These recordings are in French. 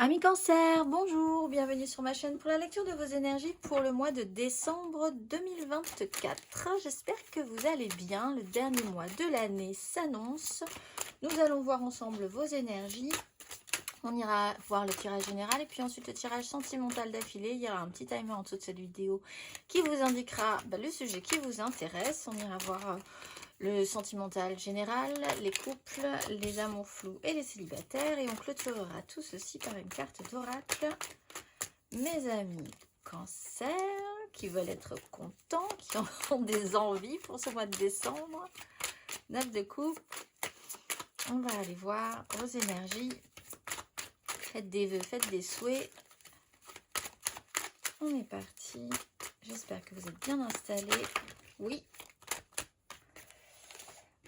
Amis Cancer, bonjour, bienvenue sur ma chaîne pour la lecture de vos énergies pour le mois de décembre 2024. J'espère que vous allez bien, le dernier mois de l'année s'annonce. Nous allons voir ensemble vos énergies. On ira voir le tirage général et puis ensuite le tirage sentimental d'affilée. Il y aura un petit timer en dessous de cette vidéo qui vous indiquera le sujet qui vous intéresse. On ira voir le sentimental général, les couples, les amours flous et les célibataires. Et on clôturera tout ceci par une carte d'oracle. Mes amis Cancer, qui veulent être contents, qui ont des envies pour ce mois de décembre. 9 de coupe. On va aller voir vos énergies. Faites des vœux, faites des souhaits. On est parti. J'espère que vous êtes bien installés. Oui.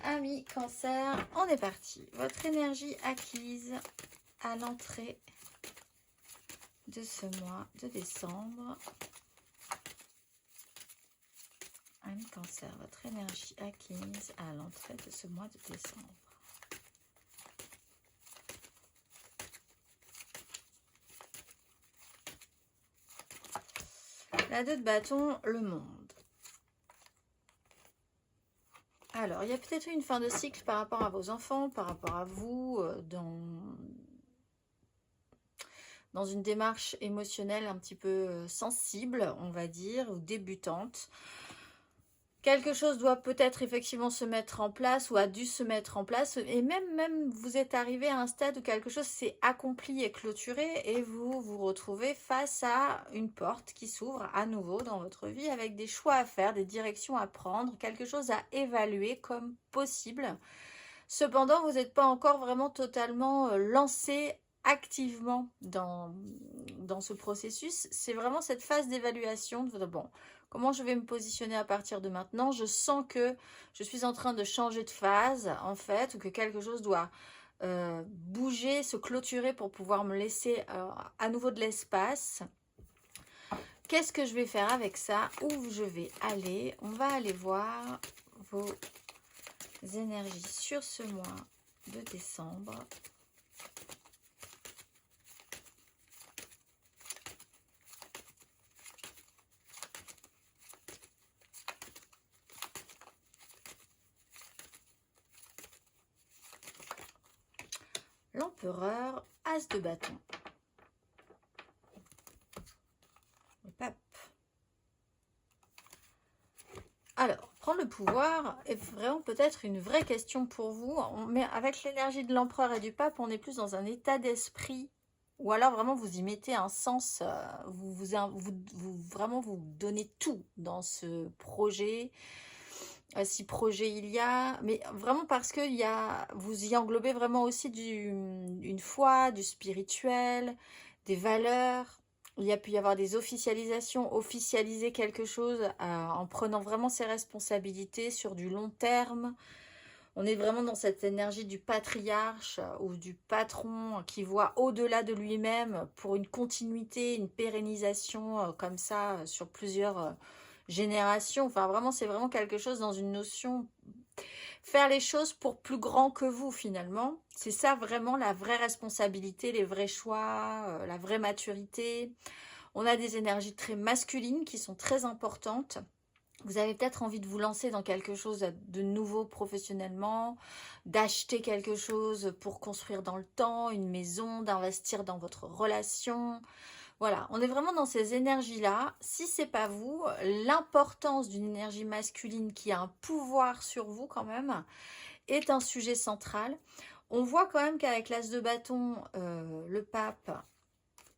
Amis Cancer, on est parti. Votre énergie acquise à l'entrée de ce mois de décembre. Amis Cancer, votre énergie acquise à l'entrée de ce mois de décembre. La 2 de bâton, le monde. Alors, il y a peut-être une fin de cycle par rapport à vos enfants, par rapport à vous, dans une démarche émotionnelle un petit peu sensible, on va dire, ou débutante. Quelque chose doit peut-être effectivement se mettre en place ou a dû se mettre en place. Et même vous êtes arrivé à un stade où quelque chose s'est accompli et clôturé et vous vous retrouvez face à une porte qui s'ouvre à nouveau dans votre vie avec des choix à faire, des directions à prendre, quelque chose à évaluer comme possible. Cependant, vous n'êtes pas encore vraiment totalement lancé activement dans ce processus. C'est vraiment cette phase d'évaluation de bon, comment je vais me positionner à partir de maintenant. Je sens que je suis en train de changer de phase, en fait, ou que quelque chose doit bouger, se clôturer pour pouvoir me laisser à nouveau de l'espace. Qu'est-ce que je vais faire avec ça? Où je vais aller? On va aller voir vos énergies sur ce mois de décembre. L'empereur, as de bâton. Le pape. Alors, prendre le pouvoir est vraiment peut-être une vraie question pour vous. Mais avec l'énergie de l'empereur et du pape, on est plus dans un état d'esprit. Ou alors vraiment vous y mettez un sens, vraiment vous donnez tout dans ce projet. Si projet il y a, mais vraiment parce que vous y englobez vraiment aussi une foi, du spirituel, des valeurs. Il y a pu y avoir des officialisations, officialiser quelque chose en prenant vraiment ses responsabilités sur du long terme. On est vraiment dans cette énergie du patriarche ou du patron qui voit au-delà de lui-même pour une continuité, une pérennisation comme ça sur plusieurs génération. Enfin, vraiment, c'est vraiment quelque chose dans une notion. Faire les choses pour plus grand que vous, finalement. C'est ça vraiment la vraie responsabilité, les vrais choix, la vraie maturité. On a des énergies très masculines qui sont très importantes. Vous avez peut-être envie de vous lancer dans quelque chose de nouveau professionnellement, d'acheter quelque chose pour construire dans le temps, une maison, d'investir dans votre relation. Voilà, on est vraiment dans ces énergies-là. Si c'est pas vous, l'importance d'une énergie masculine qui a un pouvoir sur vous quand même est un sujet central. On voit quand même qu'avec l'as de bâton, le pape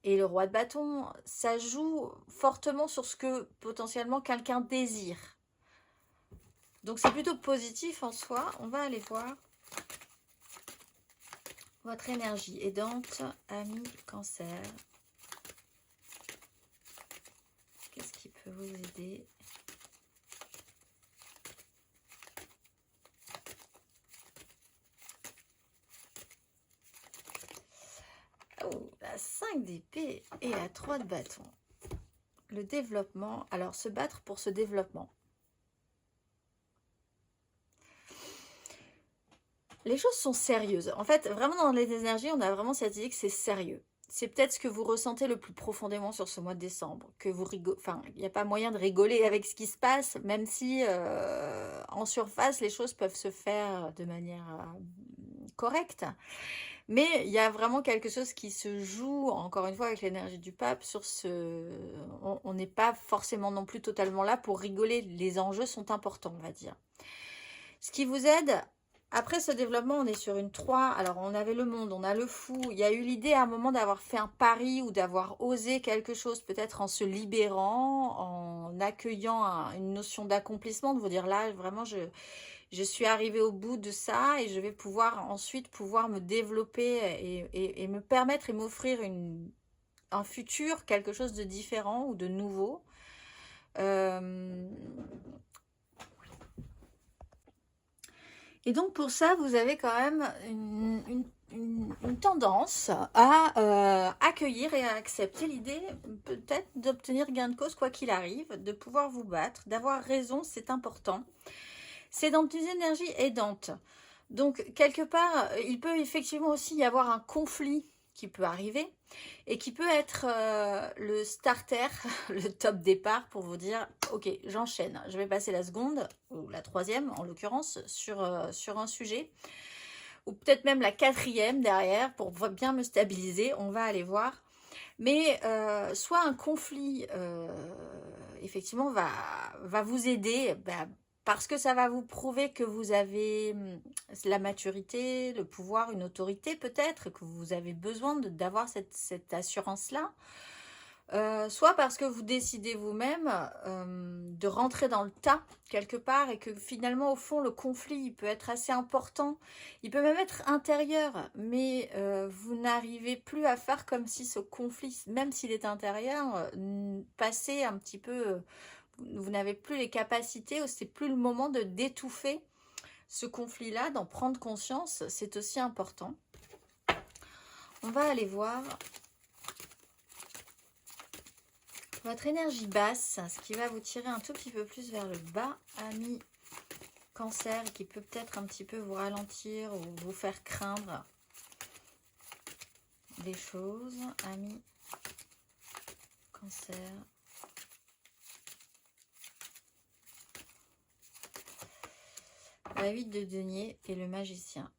et le roi de bâton, ça joue fortement sur ce que potentiellement quelqu'un désire. Donc c'est plutôt positif en soi. On va aller voir votre énergie aidante, ami Cancer. Qu'est-ce qui peut vous aider? Oh, la 5 d'épée et la 3 de bâton. Le développement. Alors, se battre pour ce développement. Les choses sont sérieuses. En fait, vraiment dans les énergies, on a vraiment cette idée que c'est sérieux. c'est peut-être ce que vous ressentez le plus profondément sur ce mois de décembre, que vous rigolez, enfin, il n'y a pas moyen de rigoler avec ce qui se passe, même si en surface, les choses peuvent se faire de manière correcte. Mais il y a vraiment quelque chose qui se joue, encore une fois, avec l'énergie du pape, sur ce... On n'est pas forcément non plus totalement là pour rigoler, les enjeux sont importants, on va dire. Ce qui vous aide, après ce développement, on est sur une 3. Alors, on avait le monde, on a le fou. Il y a eu l'idée à un moment d'avoir fait un pari ou d'avoir osé quelque chose, peut-être en se libérant, en accueillant une notion d'accomplissement, de vous dire là, vraiment, je suis arrivée au bout de ça et je vais pouvoir ensuite pouvoir me développer et me permettre et m'offrir un futur, quelque chose de différent ou de nouveau. Et donc pour ça, vous avez quand même une tendance à accueillir et à accepter l'idée peut-être d'obtenir gain de cause quoi qu'il arrive, de pouvoir vous battre, d'avoir raison, c'est important. C'est dans une énergie aidante. Donc quelque part, il peut effectivement aussi y avoir un conflit qui peut arriver et qui peut être le starter, le top départ pour vous dire ok, j'enchaîne, je vais passer la seconde ou la troisième en l'occurrence sur un sujet ou peut-être même la quatrième derrière pour bien me stabiliser, on va aller voir. Mais soit un conflit effectivement va vous aider parce que ça va vous prouver que vous avez la maturité, le pouvoir, une autorité peut-être, que vous avez besoin d'avoir cette assurance-là. Soit parce que vous décidez vous-même de rentrer dans le tas quelque part et que finalement au fond le conflit il peut être assez important, il peut même être intérieur, mais vous n'arrivez plus à faire comme si ce conflit, même s'il est intérieur, passait un petit peu, vous n'avez plus les capacités, c'est plus le moment de d'étouffer ce conflit-là, d'en prendre conscience, c'est aussi important. On va aller voir votre énergie basse, ce qui va vous tirer un tout petit peu plus vers le bas, ami Cancer, qui peut peut-être un petit peu vous ralentir ou vous faire craindre des choses, ami Cancer. La 8 de denier et le magicien.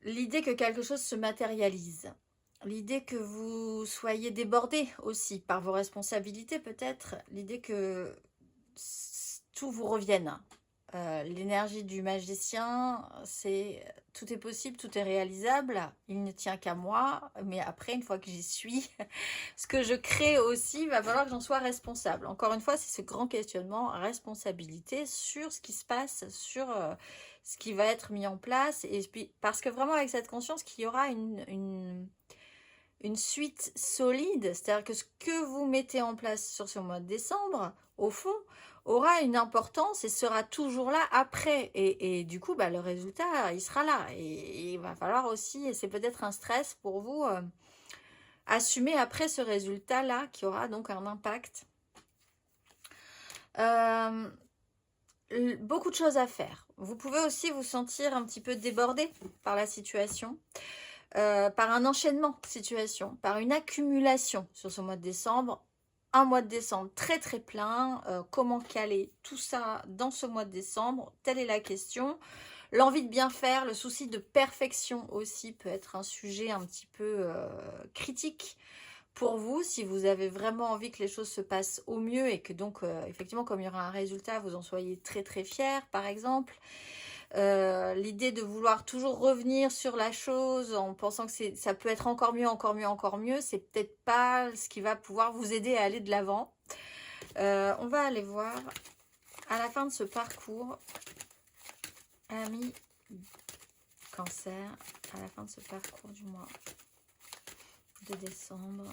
L'idée que quelque chose se matérialise. L'idée que vous soyez débordé aussi par vos responsabilités peut-être. L'idée que tout vous revienne. L'énergie du magicien, c'est tout est possible, tout est réalisable. Il ne tient qu'à moi. Mais après, une fois que j'y suis, ce que je crée aussi, il va falloir que j'en sois responsable. Encore une fois, c'est ce grand questionnement, responsabilité sur ce qui se passe, sur ce qui va être mis en place. Et puis, parce que vraiment, avec cette conscience qu'il y aura une suite solide, c'est-à-dire que ce que vous mettez en place sur ce mois de décembre, au fond, aura une importance et sera toujours là après. Et du coup, le résultat, il sera là. Et il va falloir aussi, et c'est peut-être un stress pour vous, assumer après ce résultat-là, qui aura donc un impact. Beaucoup de choses à faire. Vous pouvez aussi vous sentir un petit peu débordé par la situation. Par un enchaînement de situations, par une accumulation sur ce mois de décembre. Un mois de décembre très très plein. Comment caler tout ça dans ce mois de décembre? Telle est la question. L'envie de bien faire, le souci de perfection aussi peut être un sujet un petit peu critique pour vous. Si vous avez vraiment envie que les choses se passent au mieux et que donc effectivement comme il y aura un résultat, vous en soyez très très fiers par exemple. L'idée de vouloir toujours revenir sur la chose en pensant que ça peut être encore mieux, encore mieux, encore mieux, c'est peut-être pas ce qui va pouvoir vous aider à aller de l'avant. On va aller voir à la fin de ce parcours, ami Cancer, à la fin de ce parcours du mois de décembre.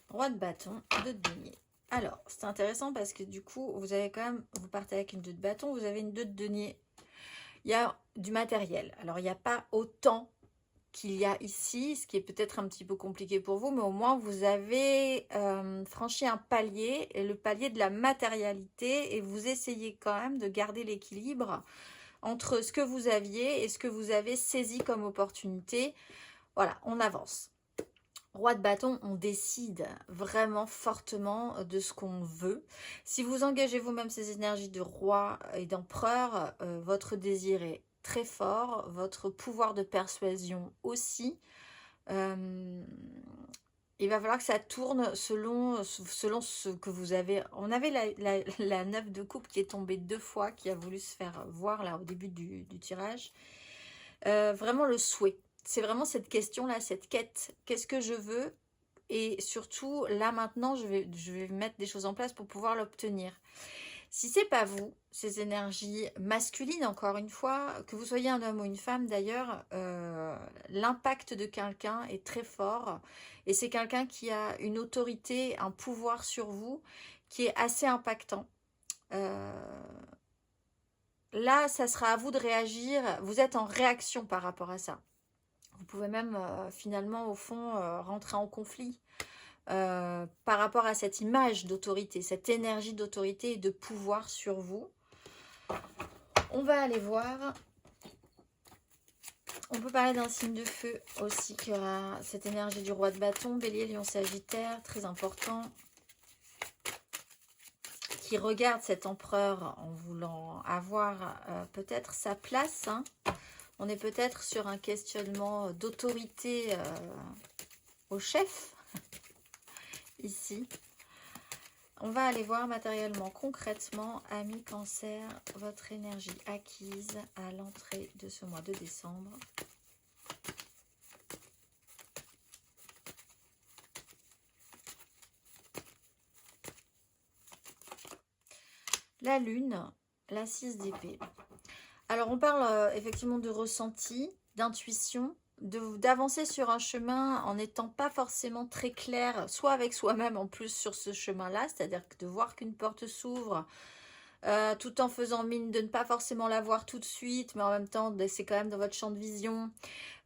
Roi de bâton, 2 de denier. Alors, c'est intéressant parce que du coup, vous avez quand même, vous partez avec une 2 de bâton, vous avez une 2 de denier. Il y a du matériel. Alors, il n'y a pas autant qu'il y a ici, ce qui est peut-être un petit peu compliqué pour vous, mais au moins vous avez franchi un palier, et le palier de la matérialité, et vous essayez quand même de garder l'équilibre entre ce que vous aviez et ce que vous avez saisi comme opportunité. Voilà, on avance. Roi de bâton, on décide vraiment fortement de ce qu'on veut. Si vous engagez vous-même ces énergies de roi et d'empereur, votre désir est très fort, votre pouvoir de persuasion aussi. Il va falloir que ça tourne selon ce que vous avez. On avait la 9 de coupe qui est tombée 2 fois, qui a voulu se faire voir là au début du tirage. Vraiment le souhait. C'est vraiment cette question-là, cette quête. Qu'est-ce que je veux? Et surtout, là maintenant, je vais mettre des choses en place pour pouvoir l'obtenir. Si c'est pas vous, ces énergies masculines, encore une fois, que vous soyez un homme ou une femme d'ailleurs, l'impact de quelqu'un est très fort. Et c'est quelqu'un qui a une autorité, un pouvoir sur vous qui est assez impactant. Là, ça sera à vous de réagir. Vous êtes en réaction par rapport à ça. Vous pouvez même finalement, au fond, rentrer en conflit par rapport à cette image d'autorité, cette énergie d'autorité et de pouvoir sur vous. On va aller voir. On peut parler d'un signe de feu aussi qui aura cette énergie du roi de bâton, bélier, lion, sagittaire, très important. Qui regarde cet empereur en voulant avoir peut-être sa place. Hein. On est peut-être sur un questionnement d'autorité au chef, ici. On va aller voir matériellement, concrètement, amis cancer, votre énergie acquise à l'entrée de ce mois de décembre. La lune, la 6 d'épée. Alors on parle effectivement de ressenti, d'intuition, d'avancer sur un chemin en n'étant pas forcément très clair, soit avec soi-même en plus sur ce chemin-là, c'est-à-dire de voir qu'une porte s'ouvre, tout en faisant mine de ne pas forcément la voir tout de suite, mais en même temps c'est quand même dans votre champ de vision.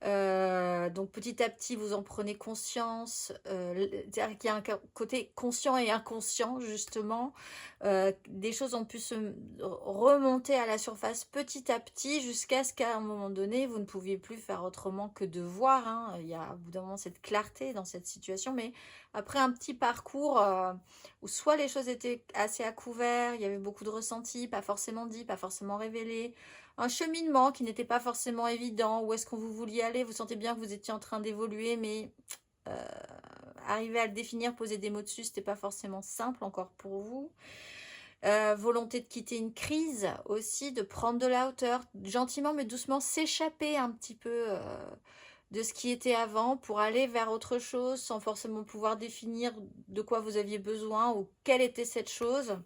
Donc petit à petit vous en prenez conscience, c'est-à-dire qu'il y a un côté conscient et inconscient justement, des choses ont pu se remonter à la surface petit à petit jusqu'à ce qu'à un moment donné vous ne pouviez plus faire autrement que de voir, hein. Il y a au bout d'un moment cette clarté dans cette situation, mais après un petit parcours où soit les choses étaient assez à couvert, il y avait beaucoup de ressentis, pas forcément dit, pas forcément révélé, un cheminement qui n'était pas forcément évident, où est-ce que vous vouliez aller, vous sentez bien que vous étiez en train d'évoluer, mais arriver à le définir, poser des mots dessus, c'était pas forcément simple encore pour vous. Volonté de quitter une crise aussi, de prendre de la hauteur, gentiment mais doucement s'échapper un petit peu de ce qui était avant pour aller vers autre chose sans forcément pouvoir définir de quoi vous aviez besoin ou quelle était cette chose.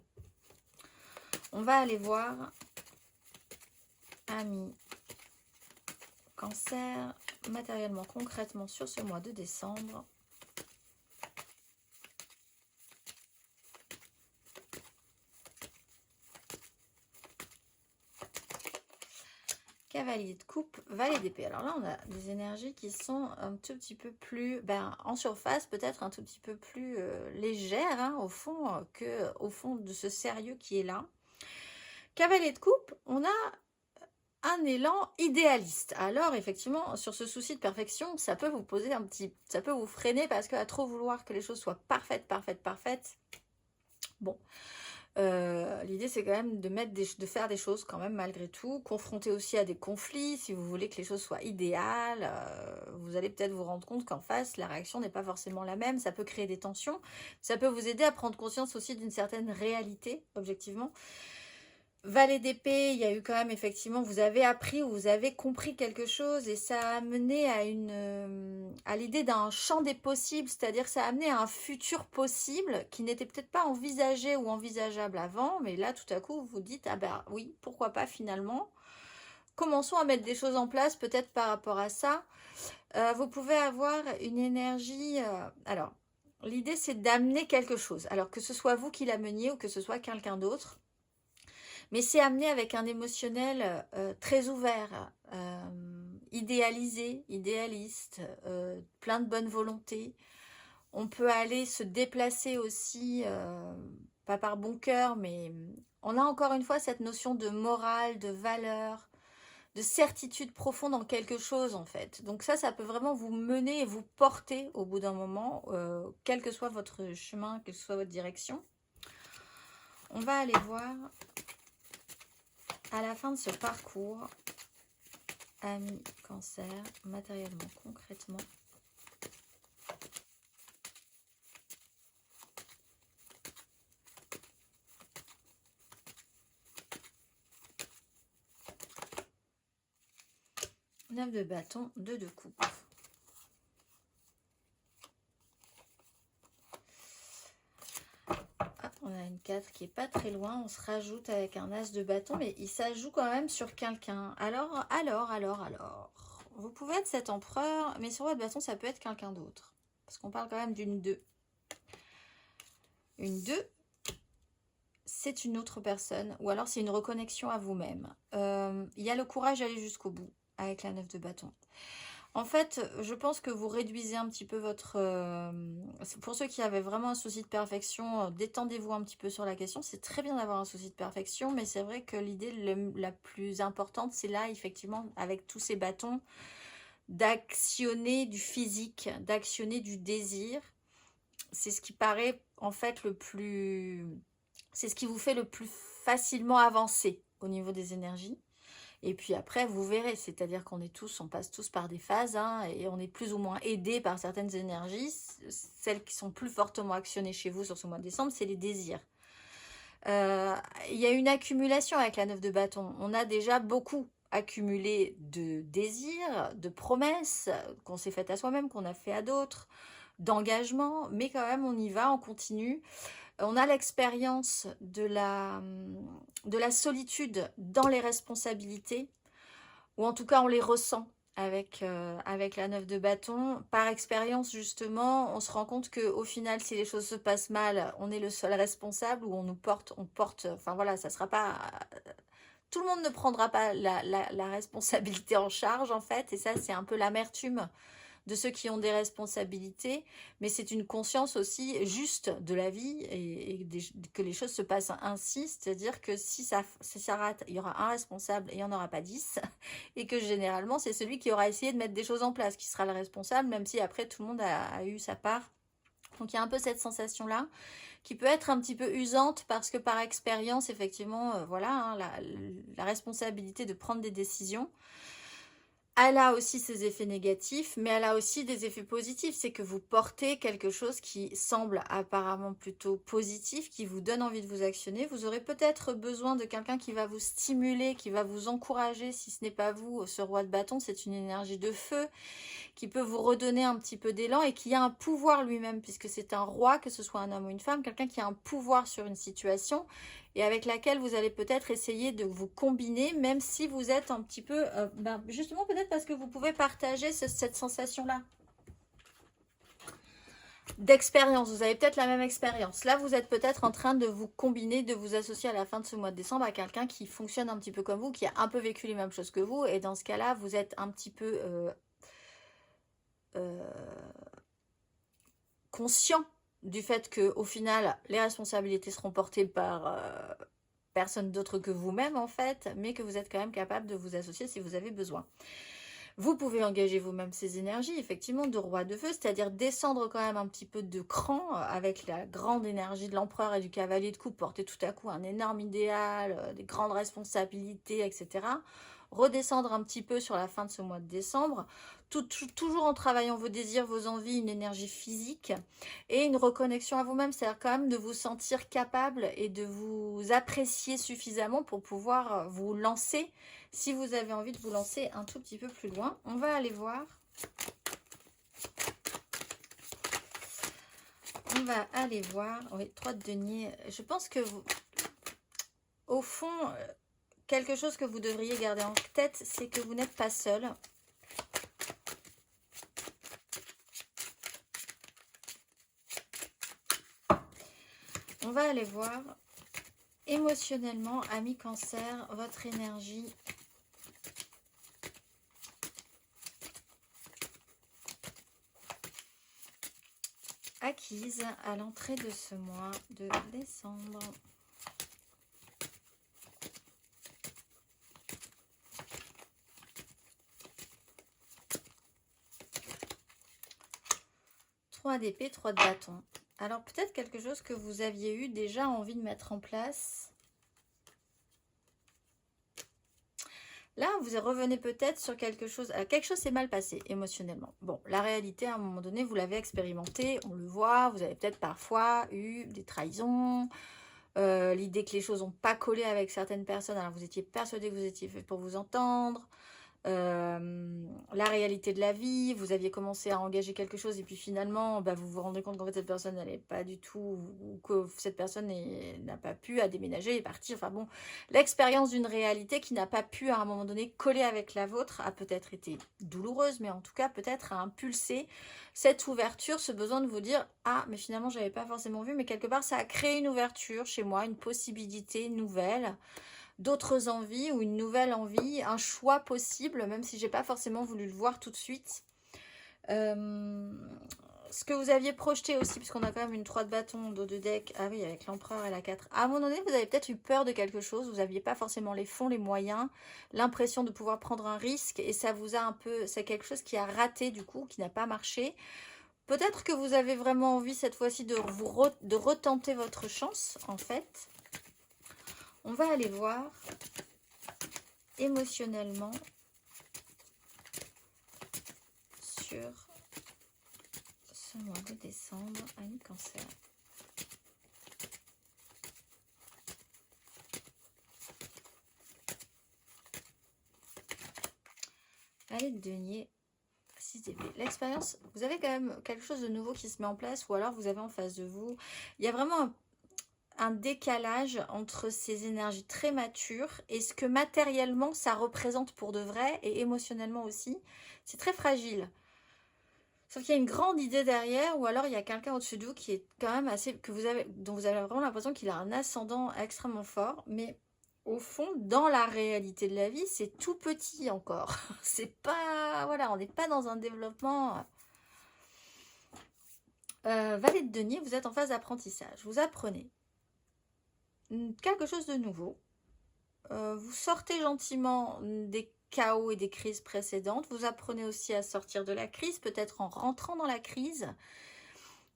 On va aller voir, amis cancer, matériellement, concrètement sur ce mois de décembre. Cavalier de coupe, valet d'épée. Alors là, on a des énergies qui sont un tout petit peu plus, en surface, peut-être un tout petit peu plus légères, hein, au fond, que au fond de ce sérieux qui est là. Cavalier de coupe, on a un élan idéaliste. Alors, effectivement, sur ce souci de perfection, ça peut vous poser ça peut vous freiner parce qu'à trop vouloir que les choses soient parfaites, bon. L'idée c'est quand même de faire des choses quand même malgré tout, confronter aussi à des conflits, si vous voulez que les choses soient idéales, vous allez peut-être vous rendre compte qu'en face la réaction n'est pas forcément la même, ça peut créer des tensions, ça peut vous aider à prendre conscience aussi d'une certaine réalité, objectivement. Valet d'épée, il y a eu quand même effectivement, vous avez appris ou vous avez compris quelque chose et ça a amené à l'idée d'un champ des possibles, c'est-à-dire que ça a amené à un futur possible qui n'était peut-être pas envisagé ou envisageable avant, mais là tout à coup vous vous dites, ah ben oui, pourquoi pas finalement. Commençons à mettre des choses en place peut-être par rapport à ça. Vous pouvez avoir une énergie, alors l'idée c'est d'amener quelque chose, alors que ce soit vous qui l'ameniez ou que ce soit quelqu'un d'autre. Mais c'est amené avec un émotionnel très ouvert. idéalisé, idéaliste, plein de bonne volonté. On peut aller se déplacer aussi, pas par bon cœur, mais on a encore une fois cette notion de morale, de valeur, de certitude profonde en quelque chose en fait. Donc ça peut vraiment vous mener et vous porter au bout d'un moment, quel que soit votre chemin, quelle que soit votre direction. On va aller voir à la fin de ce parcours, amis cancer, matériellement, concrètement. Neuf de bâton, 2 de coupe. Ah, on a une 4 qui est pas très loin. On se rajoute avec un as de bâton, mais il s'ajoute quand même sur quelqu'un. Alors. Vous pouvez être cet empereur, mais sur votre bâton, ça peut être quelqu'un d'autre. Parce qu'on parle quand même d'une 2. Une 2, c'est une autre personne, ou alors c'est une reconnexion à vous-même. Il y a le courage d'aller jusqu'au bout avec la 9 de bâton. En fait, je pense que vous réduisez un petit peu votre... pour ceux qui avaient vraiment un souci de perfection, détendez-vous un petit peu sur la question. C'est très bien d'avoir un souci de perfection, mais c'est vrai que l'idée la plus importante, c'est là, effectivement, avec tous ces bâtons, d'actionner du physique, d'actionner du désir. C'est ce qui paraît, en fait, le plus... C'est ce qui vous fait le plus facilement avancer au niveau des énergies. Et puis après, vous verrez, c'est-à-dire qu'on est tous, on passe tous par des phases, hein, et on est plus ou moins aidé par certaines énergies. Celles qui sont plus fortement actionnées chez vous sur ce mois de décembre, c'est les désirs. Il y a une accumulation avec la 9 de bâton. On a déjà beaucoup accumulé de désirs, de promesses qu'on s'est faites à soi-même, qu'on a fait à d'autres, d'engagement, mais quand même on y va, on continue. On a l'expérience de la solitude dans les responsabilités, ou en tout cas on les ressent avec la 9 de bâton. Par expérience justement, on se rend compte qu'au final, si les choses se passent mal, on est le seul responsable, ou on porte, enfin voilà, ça sera pas... Tout le monde ne prendra pas la responsabilité en charge en fait, et ça c'est un peu l'amertume de ceux qui ont des responsabilités, mais c'est une conscience aussi juste de la vie, et que les choses se passent ainsi, c'est-à-dire que si ça rate, il y aura un responsable et il n'y en aura pas 10, et que généralement c'est celui qui aura essayé de mettre des choses en place qui sera le responsable, même si après tout le monde a eu sa part. Donc il y a un peu cette sensation-là, qui peut être un petit peu usante, parce que par expérience, effectivement, voilà, hein, la responsabilité de prendre des décisions, elle a aussi ses effets négatifs, mais elle a aussi des effets positifs. C'est que vous portez quelque chose qui semble apparemment plutôt positif, qui vous donne envie de vous actionner. Vous aurez peut-être besoin de quelqu'un qui va vous stimuler, qui va vous encourager. Si ce n'est pas vous, ce roi de bâton, c'est une énergie de feu qui peut vous redonner un petit peu d'élan, et qui a un pouvoir lui-même, puisque c'est un roi, que ce soit un homme ou une femme, quelqu'un qui a un pouvoir sur une situation, et avec laquelle vous allez peut-être essayer de vous combiner, même si vous êtes un petit peu... justement, peut-être parce que vous pouvez partager cette sensation-là d'expérience. Vous avez peut-être la même expérience. Là, vous êtes peut-être en train de vous combiner, de vous associer à la fin de ce mois de décembre à quelqu'un qui fonctionne un petit peu comme vous, qui a un peu vécu les mêmes choses que vous, et dans ce cas-là, vous êtes un petit peu conscient du fait que au final, les responsabilités seront portées par... personne d'autre que vous-même en fait, mais que vous êtes quand même capable de vous associer si vous avez besoin. Vous pouvez engager vous-même ces énergies, effectivement, de roi de feu, c'est-à-dire descendre quand même un petit peu de cran avec la grande énergie de l'empereur et du cavalier de coupe, porter tout à coup un énorme idéal, des grandes responsabilités, etc. Redescendre un petit peu sur la fin de ce mois de décembre, toujours en travaillant vos désirs, vos envies, une énergie physique et une reconnexion à vous-même, c'est-à-dire quand même de vous sentir capable et de vous apprécier suffisamment pour pouvoir vous lancer, si vous avez envie de vous lancer un tout petit peu plus loin. On va aller voir. On va aller voir. Oui, 3 de denier. Je pense que vous, au fond, quelque chose que vous devriez garder en tête, c'est que vous n'êtes pas seul. On va aller voir émotionnellement, ami cancer, votre énergie acquises à l'entrée de ce mois de décembre. Trois d'épée, 3 de bâton. Alors peut-être quelque chose que vous aviez eu déjà envie de mettre en place. Là, vous revenez peut-être sur quelque chose. Quelque chose s'est mal passé émotionnellement. Bon, la réalité, à un moment donné, vous l'avez expérimenté, on le voit. Vous avez peut-être parfois eu des trahisons, l'idée que les choses n'ont pas collé avec certaines personnes. Alors vous étiez persuadé que vous étiez fait pour vous entendre. La réalité de la vie, vous aviez commencé à engager quelque chose et puis finalement vous vous rendez compte qu'en fait cette personne n'allait pas du tout, ou que cette personne n'a pas pu à déménager et partir, enfin bon, l'expérience d'une réalité qui n'a pas pu à un moment donné coller avec la vôtre a peut-être été douloureuse, mais en tout cas peut-être a impulsé cette ouverture, ce besoin de vous dire ah mais finalement j'avais pas forcément vu, mais quelque part ça a créé une ouverture chez moi, une possibilité nouvelle, d'autres envies ou une nouvelle envie, un choix possible, même si j'ai pas forcément voulu le voir tout de suite. Ce que vous aviez projeté aussi, puisqu'on a quand même une 3 de bâton, dos de deck, ah oui, avec l'empereur et la 4. À un moment donné, vous avez peut-être eu peur de quelque chose, vous n'aviez pas forcément les fonds, les moyens, l'impression de pouvoir prendre un risque, et ça vous a un peu, c'est quelque chose qui a raté du coup, qui n'a pas marché. Peut-être que vous avez vraiment envie cette fois-ci de retenter votre chance, en fait. On va aller voir émotionnellement sur ce mois de décembre, ami Cancer. Allez, denier, 6 d'épée. L'expérience, vous avez quand même quelque chose de nouveau qui se met en place, ou alors vous avez en face de vous, il y a vraiment un décalage entre ces énergies très matures et ce que matériellement ça représente pour de vrai, et émotionnellement aussi, c'est très fragile. Sauf qu'il y a une grande idée derrière, ou alors il y a quelqu'un au-dessus de vous qui est quand même assez, dont vous avez vraiment l'impression qu'il a un ascendant extrêmement fort, mais au fond, dans la réalité de la vie, c'est tout petit encore. C'est pas, voilà, on n'est pas dans un développement. Valet de denier, vous êtes en phase d'apprentissage. Vous apprenez quelque chose de nouveau. Vous sortez gentiment des chaos et des crises précédentes. Vous apprenez aussi à sortir de la crise, peut-être en rentrant dans la crise.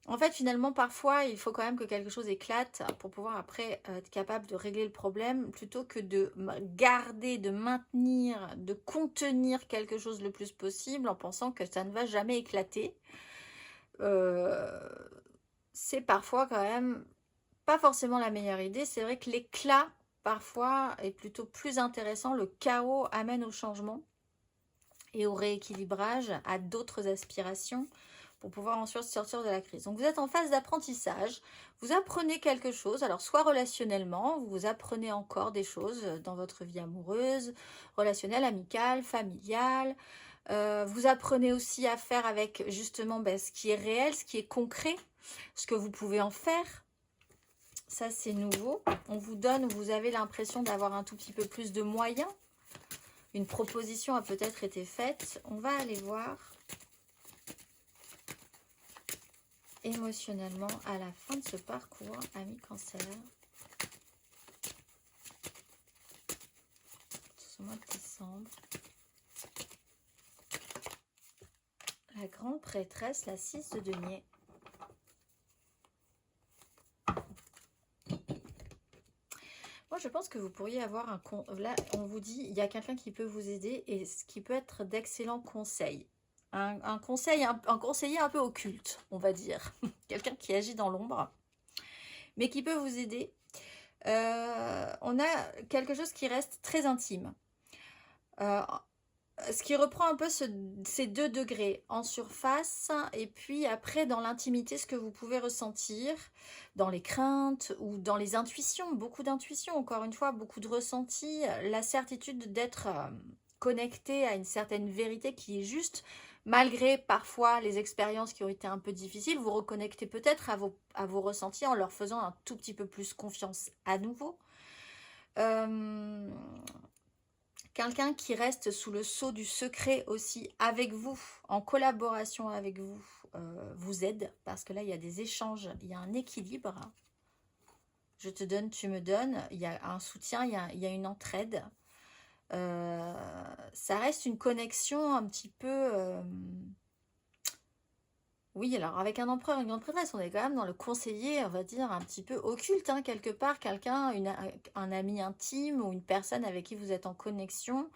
En fait, finalement, parfois, il faut quand même que quelque chose éclate pour pouvoir après être capable de régler le problème, plutôt que de garder, de maintenir, de contenir quelque chose le plus possible en pensant que ça ne va jamais éclater. C'est parfois quand même pas forcément la meilleure idée. C'est vrai que l'éclat, parfois, est plutôt plus intéressant. Le chaos amène au changement et au rééquilibrage, à d'autres aspirations pour pouvoir ensuite sortir de la crise. Donc vous êtes en phase d'apprentissage, vous apprenez quelque chose, alors soit relationnellement, vous apprenez encore des choses dans votre vie amoureuse, relationnelle, amicale, familiale. Vous apprenez aussi à faire avec justement ce qui est réel, ce qui est concret, ce que vous pouvez en faire. Ça, c'est nouveau. On vous donne, vous avez l'impression d'avoir un tout petit peu plus de moyens. Une proposition a peut-être été faite. On va aller voir émotionnellement à la fin de ce parcours, ami Cancer. Ce mois de décembre. La grande prêtresse, la 6 de denier. Moi, je pense que vous pourriez avoir un... Là, on vous dit, il y a quelqu'un qui peut vous aider et ce qui peut être d'excellents conseils. Un conseiller un peu occulte, on va dire. Quelqu'un qui agit dans l'ombre, mais qui peut vous aider. On a quelque chose qui reste très intime. Ce qui reprend un peu ces 2 degrés en surface, et puis après dans l'intimité, ce que vous pouvez ressentir dans les craintes ou dans les intuitions, beaucoup d'intuitions, encore une fois, beaucoup de ressentis, la certitude d'être connecté à une certaine vérité qui est juste, malgré parfois les expériences qui ont été un peu difficiles. Vous reconnectez peut-être à vos ressentis en leur faisant un tout petit peu plus confiance à nouveau. quelqu'un qui reste sous le sceau du secret aussi avec vous, en collaboration avec vous, vous aide, parce que là, il y a des échanges, il y a un équilibre. Je te donne, tu me donnes, il y a un soutien, il y a une entraide. Ça reste une connexion un petit peu... oui, alors avec un empereur et une grande prêtresse, on est quand même dans le conseiller, on va dire, un petit peu occulte, hein, quelque part, quelqu'un, un ami intime ou une personne avec qui vous êtes en connexion.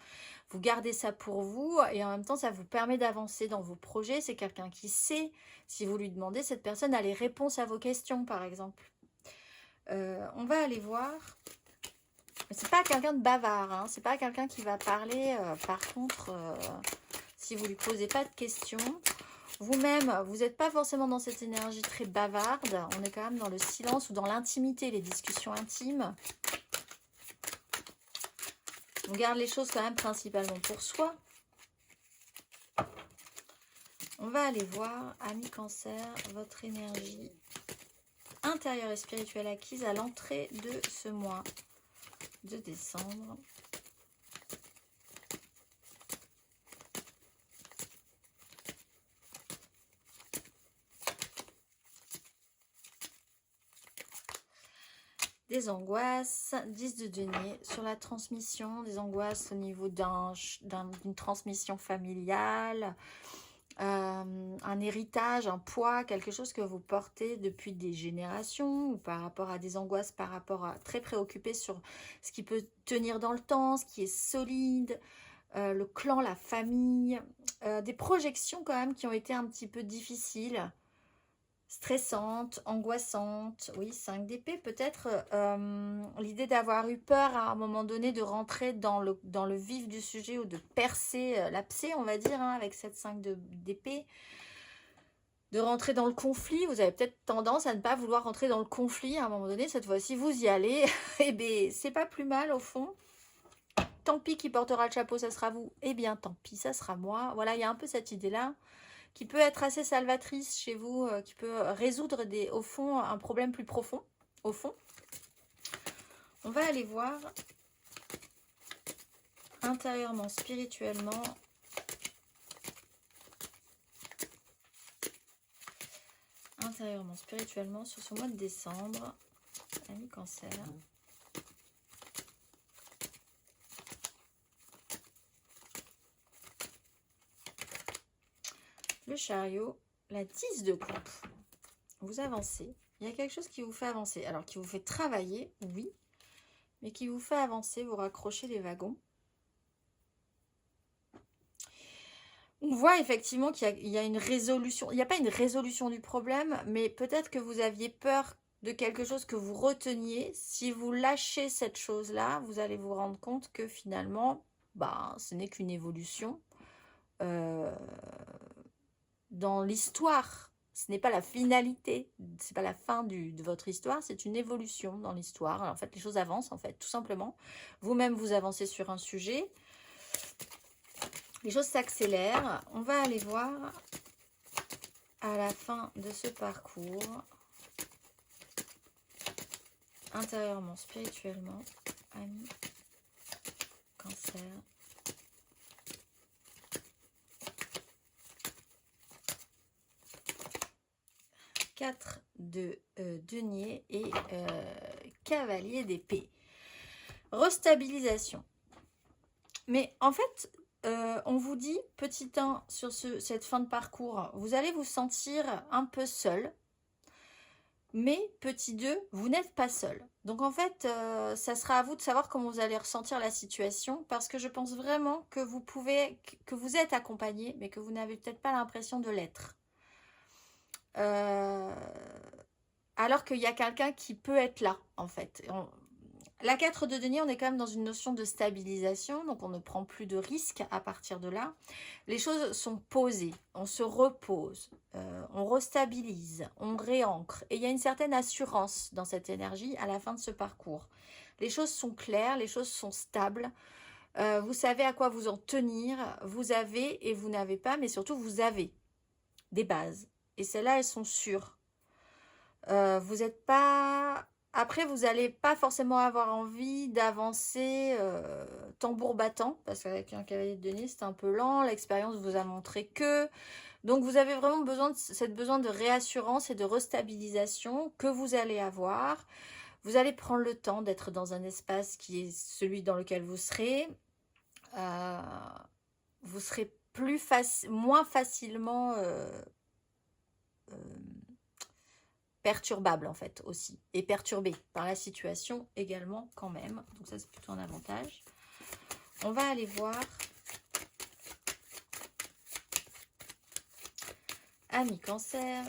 Vous gardez ça pour vous et en même temps, ça vous permet d'avancer dans vos projets. C'est quelqu'un qui sait, si vous lui demandez, cette personne a les réponses à vos questions, par exemple. On va aller voir. C'est pas quelqu'un de bavard, hein, c'est pas quelqu'un qui va parler, par contre, si vous lui posez pas de questions. Vous-même, vous n'êtes pas forcément dans cette énergie très bavarde. On est quand même dans le silence ou dans l'intimité, les discussions intimes. On garde les choses quand même principalement pour soi. On va aller voir, amis Cancer, votre énergie intérieure et spirituelle acquise à l'entrée de ce mois de décembre. Des angoisses, 10 de denier sur la transmission, des angoisses au niveau d'une transmission familiale, un héritage, un poids, quelque chose que vous portez depuis des générations, ou par rapport à des angoisses, par rapport à très préoccupé sur ce qui peut tenir dans le temps, ce qui est solide, le clan, la famille, des projections quand même qui ont été un petit peu difficiles, stressante, angoissante, oui, 5 d'épée, peut-être l'idée d'avoir eu peur à un moment donné de rentrer dans le vif du sujet ou de percer l'abcès, on va dire, hein, avec cette 5 d'épée, de rentrer dans le conflit. Vous avez peut-être tendance à ne pas vouloir rentrer dans le conflit à un moment donné, cette fois-ci vous y allez, et bien c'est pas plus mal au fond. Tant pis qui portera le chapeau, ça sera vous, et bien tant pis, ça sera moi. Voilà, il y a un peu cette idée-là qui peut être assez salvatrice chez vous, qui peut résoudre au fond un problème plus profond, au fond. On va aller voir intérieurement, spirituellement, sur ce mois de décembre, ami Cancer. Le chariot, la 10 de coupe. Vous avancez. Il y a quelque chose qui vous fait avancer. Alors, qui vous fait travailler, oui, mais qui vous fait avancer, vous raccrochez les wagons. On voit effectivement qu'il y a une résolution. Il n'y a pas une résolution du problème, mais peut-être que vous aviez peur de quelque chose que vous reteniez. Si vous lâchez cette chose-là, vous allez vous rendre compte que finalement, ce n'est qu'une évolution. Dans l'histoire, ce n'est pas la finalité, c'est pas la fin de votre histoire, c'est une évolution dans l'histoire. En fait, les choses avancent, en fait, tout simplement. Vous-même, vous avancez sur un sujet. Les choses s'accélèrent. On va aller voir à la fin de ce parcours, intérieurement, spirituellement, amis Cancer. Quatre de denier et cavalier d'épée. Restabilisation. Mais en fait, on vous dit, petit 1, sur cette fin de parcours, vous allez vous sentir un peu seul. Mais petit 2, vous n'êtes pas seul. Donc en fait, ça sera à vous de savoir comment vous allez ressentir la situation, parce que je pense vraiment que vous êtes accompagné, mais que vous n'avez peut-être pas l'impression de l'être. Alors qu'il y a quelqu'un qui peut être là, en fait. La 4 de denier, on est quand même dans une notion de stabilisation, donc on ne prend plus de risques à partir de là. Les choses sont posées, on se repose, on restabilise, on réancre. Et il y a une certaine assurance dans cette énergie à la fin de ce parcours. Les choses sont claires, les choses sont stables. Vous savez à quoi vous en tenir. Vous avez et vous n'avez pas, mais surtout vous avez des bases. Et celles-là, elles sont sûres. Vous n'êtes pas Après, vous n'allez pas forcément avoir envie d'avancer tambour battant, parce qu'avec un cavalier de Denis, c'est un peu lent, l'expérience vous a montré que... Donc vous avez vraiment besoin de réassurance et de restabilisation que vous allez avoir. Vous allez prendre le temps d'être dans un espace qui est celui dans lequel vous serez. Euh, vous serez moins facilement euh, perturbable en fait aussi. Et perturbé par la situation également quand même. Donc ça c'est plutôt un avantage. On va aller voir Amis Cancer,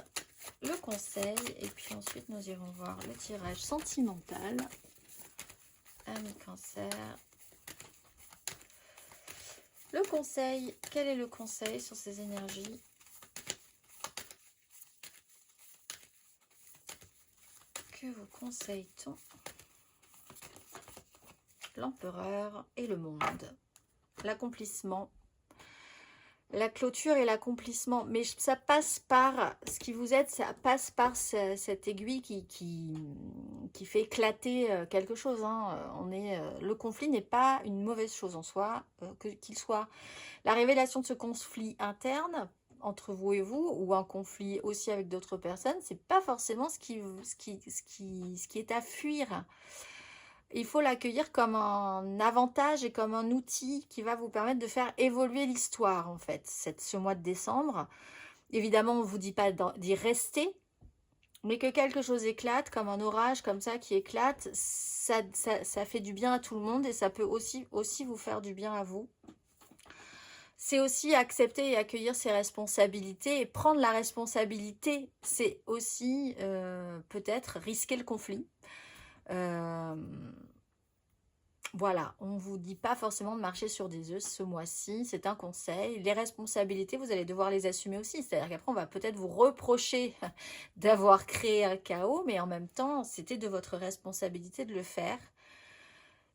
le conseil, et puis ensuite nous irons voir le tirage sentimental. Amis Cancer, le conseil, quel est le conseil sur ces énergies? Que vous conseille-t-on? L'empereur et le monde, l'accomplissement, la clôture et l'accomplissement, mais ça passe par, ce qui vous aide, ça passe par cette aiguille qui fait éclater quelque chose. Hein. Le conflit n'est pas une mauvaise chose en soi, qu'il soit la révélation de ce conflit interne entre vous et vous, ou un conflit aussi avec d'autres personnes, c'est pas forcément ce qui est à fuir. Il faut l'accueillir comme un avantage et comme un outil qui va vous permettre de faire évoluer l'histoire, en fait, ce mois de décembre. Évidemment, on ne vous dit pas d'y rester, mais que quelque chose éclate, comme un orage comme ça qui éclate, ça fait du bien à tout le monde et ça peut aussi vous faire du bien à vous. C'est aussi accepter et accueillir ses responsabilités et prendre la responsabilité, c'est aussi peut-être risquer le conflit. Voilà, on ne vous dit pas forcément de marcher sur des œufs ce mois-ci, c'est un conseil. Les responsabilités, vous allez devoir les assumer aussi, c'est-à-dire qu'après on va peut-être vous reprocher d'avoir créé un chaos, mais en même temps, c'était de votre responsabilité de le faire.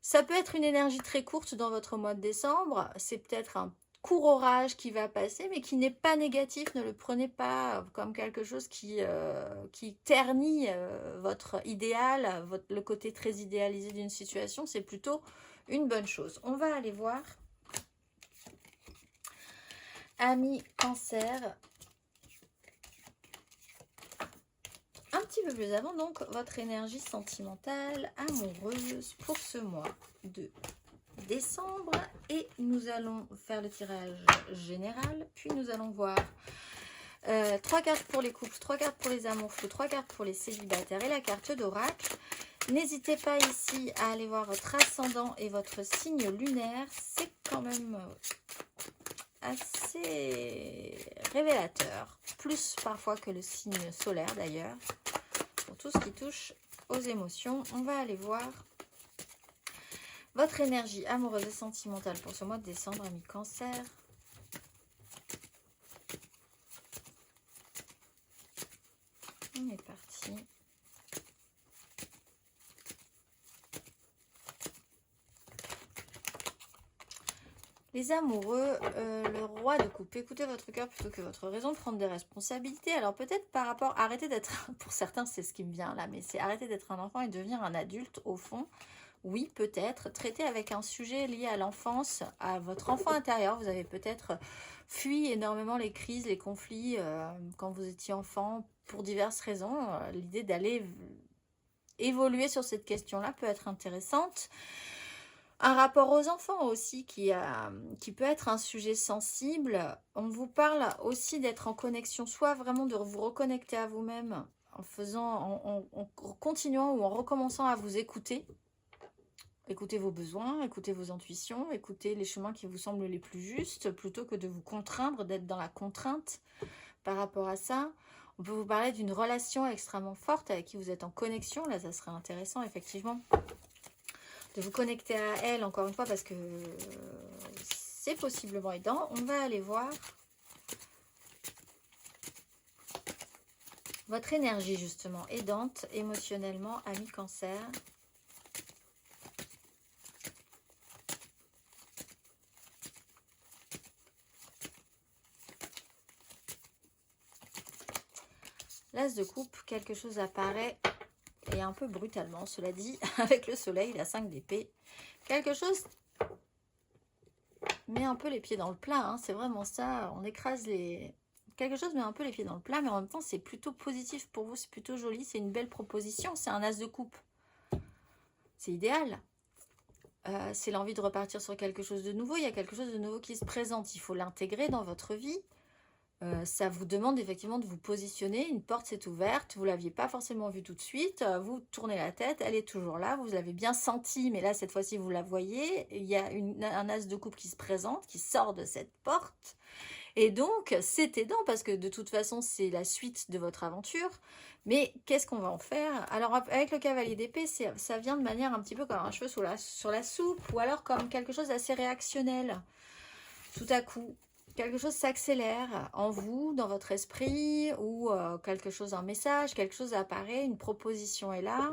Ça peut être une énergie très courte dans votre mois de décembre, c'est peut-être un court orage qui va passer, mais qui n'est pas négatif, ne le prenez pas comme quelque chose qui ternit votre idéal, le côté très idéalisé d'une situation, c'est plutôt une bonne chose. On va aller voir, Amis Cancer, un petit peu plus avant, donc, votre énergie sentimentale, amoureuse pour ce mois de décembre, et nous allons faire le tirage général, puis nous allons voir 3 cartes pour les couples, 3 cartes pour les amours flous, 3 cartes pour les célibataires et la carte d'oracle. N'hésitez pas ici à aller voir votre ascendant et votre signe lunaire, c'est quand même assez révélateur, plus parfois que le signe solaire d'ailleurs, pour tout ce qui touche aux émotions. On va aller voir votre énergie amoureuse et sentimentale pour ce mois de décembre, amis Cancer. On est parti. Les amoureux, le roi de coupe, écoutez votre cœur plutôt que votre raison, prendre des responsabilités. Alors peut-être par rapport, arrêtez d'être, pour certains c'est ce qui me vient là, mais c'est arrêter d'être un enfant et devenir un adulte au fond. Oui, peut-être. Traiter avec un sujet lié à l'enfance, à votre enfant intérieur. Vous avez peut-être fui énormément les crises, les conflits quand vous étiez enfant pour diverses raisons. L'idée d'aller évoluer sur cette question-là peut être intéressante. Un rapport aux enfants aussi qui peut être un sujet sensible. On vous parle aussi d'être en connexion, soit vraiment de vous reconnecter à vous-même en continuant ou en recommençant à vous écouter. Écoutez vos besoins, écoutez vos intuitions, écoutez les chemins qui vous semblent les plus justes, plutôt que de vous contraindre, d'être dans la contrainte par rapport à ça. On peut vous parler d'une relation extrêmement forte avec qui vous êtes en connexion. Là, ça serait intéressant, effectivement, de vous connecter à elle, encore une fois, parce que c'est possiblement aidant. On va aller voir votre énergie, justement, aidante, émotionnellement, amis Cancer. L'As de coupe, quelque chose apparaît et un peu brutalement, cela dit, avec le soleil, la 5 d'épée. Quelque chose met un peu les pieds dans le plat, hein, c'est vraiment ça, on écrase les... Quelque chose met un peu les pieds dans le plat, mais en même temps, c'est plutôt positif pour vous, c'est plutôt joli, c'est une belle proposition, c'est un as de coupe. C'est idéal. C'est l'envie de repartir sur quelque chose de nouveau, il y a quelque chose de nouveau qui se présente, il faut l'intégrer dans votre vie. Ça vous demande effectivement de vous positionner, une porte s'est ouverte, vous ne l'aviez pas forcément vue tout de suite, vous tournez la tête, elle est toujours là, vous l'avez bien sentie, mais là cette fois-ci vous la voyez, il y a un as de coupe qui se présente, qui sort de cette porte, et donc c'est aidant parce que de toute façon c'est la suite de votre aventure, mais qu'est-ce qu'on va en faire? Alors avec le cavalier d'épée, ça vient de manière un petit peu comme un cheveu sur la soupe, ou alors comme quelque chose d'assez réactionnel, tout à coup. Quelque chose s'accélère en vous, dans votre esprit, ou quelque chose, un message, quelque chose apparaît, une proposition est là.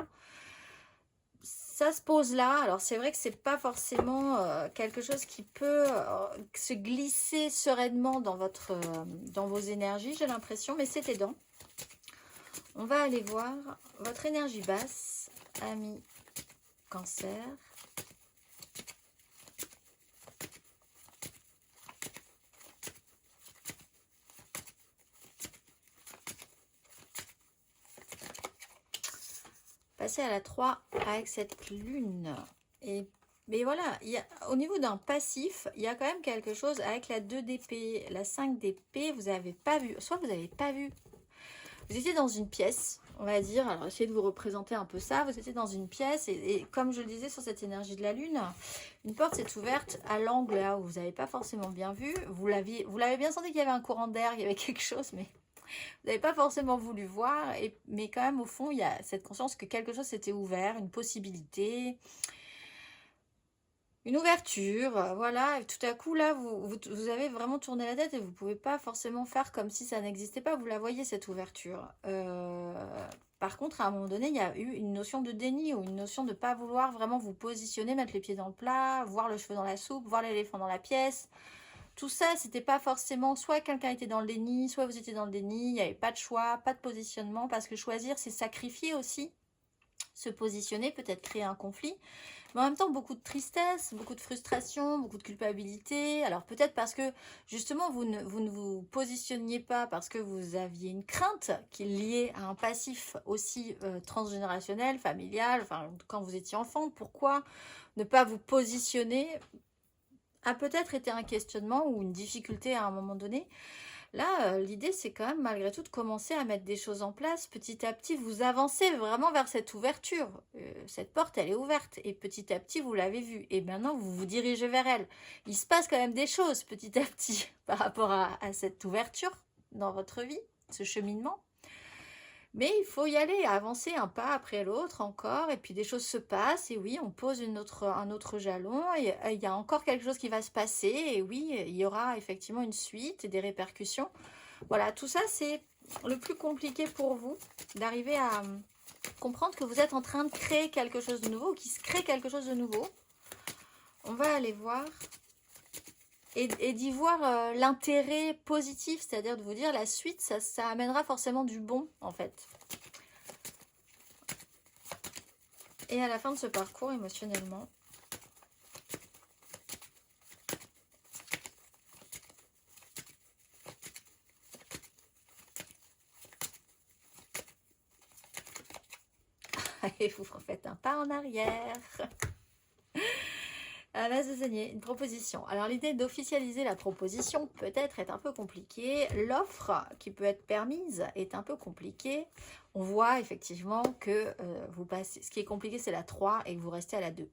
Ça se pose là. Alors c'est vrai que c'est pas forcément quelque chose qui peut se glisser sereinement dans dans vos énergies, j'ai l'impression, mais c'est aidant. On va aller voir votre énergie basse, ami Cancer. Passer à la 3 avec cette lune. Mais voilà, au niveau d'un passif, il y a quand même quelque chose avec la 2 d'épée, la 5 d'épée, vous n'avez pas vu, soit vous n'avez pas vu. Vous étiez dans une pièce, on va dire, alors essayez de vous représenter un peu ça, vous étiez dans une pièce et comme je le disais sur cette énergie de la lune, une porte s'est ouverte à l'angle là où vous n'avez pas forcément bien vu, vous l'avez bien senti qu'il y avait un courant d'air, il y avait quelque chose, mais... Vous n'avez pas forcément voulu voir, mais quand même au fond, il y a cette conscience que quelque chose s'était ouvert, une possibilité, une ouverture, voilà. Et tout à coup, là, vous avez vraiment tourné la tête et vous ne pouvez pas forcément faire comme si ça n'existait pas. Vous la voyez, cette ouverture. Par contre, à un moment donné, il y a eu une notion de déni ou une notion de ne pas vouloir vraiment vous positionner, mettre les pieds dans le plat, voir le cheveu dans la soupe, voir l'éléphant dans la pièce. Tout ça, c'était pas forcément, soit quelqu'un était dans le déni, soit vous étiez dans le déni, il n'y avait pas de choix, pas de positionnement, parce que choisir, c'est sacrifier aussi. Se positionner, peut-être créer un conflit, mais en même temps, beaucoup de tristesse, beaucoup de frustration, beaucoup de culpabilité. Alors peut-être parce que, justement, vous ne vous positionniez pas parce que vous aviez une crainte qui est liée à un passif aussi transgénérationnel, familial, enfin, quand vous étiez enfant, pourquoi ne pas vous positionner a peut-être été un questionnement ou une difficulté à un moment donné. Là, l'idée, c'est quand même malgré tout de commencer à mettre des choses en place. Petit à petit, vous avancez vraiment vers cette ouverture. Cette porte, elle est ouverte. Et petit à petit, vous l'avez vue. Et maintenant, vous vous dirigez vers elle. Il se passe quand même des choses petit à petit par rapport à cette ouverture dans votre vie, ce cheminement. Mais il faut y aller, avancer un pas après l'autre encore, et puis des choses se passent, et oui, on pose un autre jalon, et il y a encore quelque chose qui va se passer, et oui, il y aura effectivement une suite et des répercussions. Voilà, tout ça, c'est le plus compliqué pour vous, d'arriver à comprendre que vous êtes en train de créer quelque chose de nouveau, ou qu'il se crée quelque chose de nouveau. On va aller voir... Et d'y voir l'intérêt positif, c'est-à-dire de vous dire la suite, ça amènera forcément du bon, en fait. Et à la fin de ce parcours, émotionnellement, et vous refaites un pas en arrière. L'as de denier, une proposition. Alors l'idée d'officialiser la proposition peut-être est un peu compliquée. L'offre qui peut être permise est un peu compliquée. On voit effectivement que vous passez. Ce qui est compliqué, c'est la 3 et que vous restez à la 2.